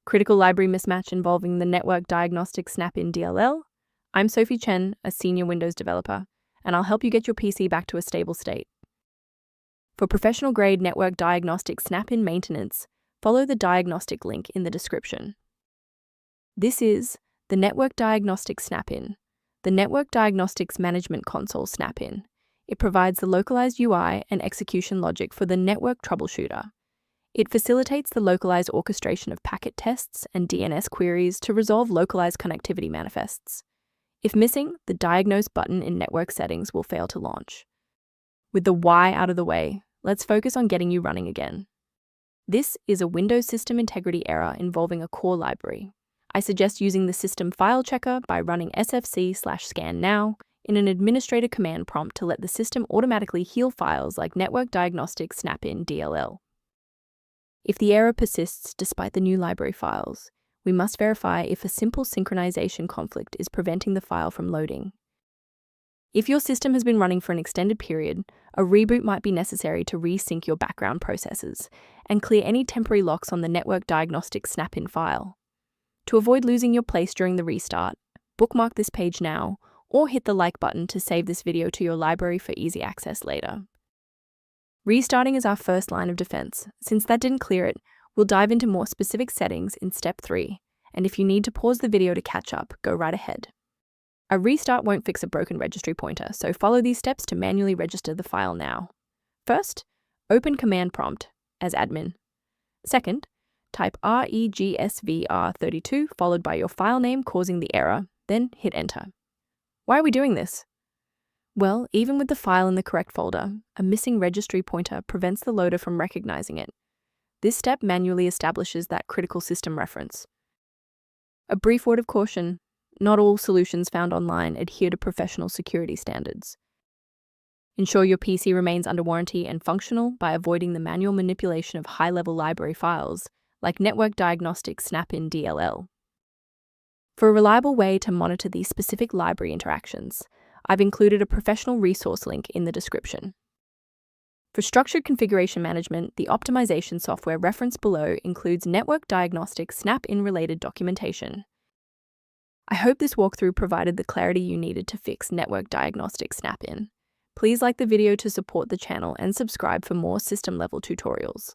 Critical library mismatch involving the Network Diagnostics Snap-in DLL. I'm Sophie Chen, a senior Windows developer, and I'll help you get your PC back to a stable state. For professional-grade Network Diagnostics Snap-in maintenance, follow the Diagnostic link in the description. This is the Network Diagnostics Snap-in, the Network Diagnostics Management Console Snap-in. It provides the localized UI and execution logic for the Network Troubleshooter. It facilitates the localized orchestration of packet tests and DNS queries to resolve localized connectivity manifests. If missing, the Diagnose button in network settings will fail to launch. With the why out of the way, let's focus on getting you running again. This is a Windows system integrity error involving a core library. I suggest using the system file checker by running sfc/scan now in an administrator command prompt to let the system automatically heal files like Network Diagnostics Snap-in.dll. If the error persists despite the new library files, we must verify if a simple synchronization conflict is preventing the file from loading. If your system has been running for an extended period, a reboot might be necessary to resync your background processes and clear any temporary locks on the Network Diagnostics Snap-in file. To avoid losing your place during the restart, bookmark this page now or hit the like button to save this video to your library for easy access later. Restarting is our first line of defense. Since that didn't clear it, we'll dive into more specific settings in step 3, and if you need to pause the video to catch up, go right ahead. A restart won't fix a broken registry pointer, so follow these steps to manually register the file now. First, open command prompt as admin. Second, type regsvr32 followed by your file name causing the error, then hit enter. Why are we doing this? Well, even with the file in the correct folder, a missing registry pointer prevents the loader from recognizing it. This step manually establishes that critical system reference. A brief word of caution: not all solutions found online adhere to professional security standards. Ensure your PC remains under warranty and functional by avoiding the manual manipulation of high-level library files, like Network Diagnostics Snap-in.dll. For a reliable way to monitor these specific library interactions, I've included a professional resource link in the description. For structured configuration management, the optimization software referenced below includes Network Diagnostics Snap-in related documentation. I hope this walkthrough provided the clarity you needed to fix Network Diagnostics Snap-in. Please like the video to support the channel and subscribe for more system-level tutorials.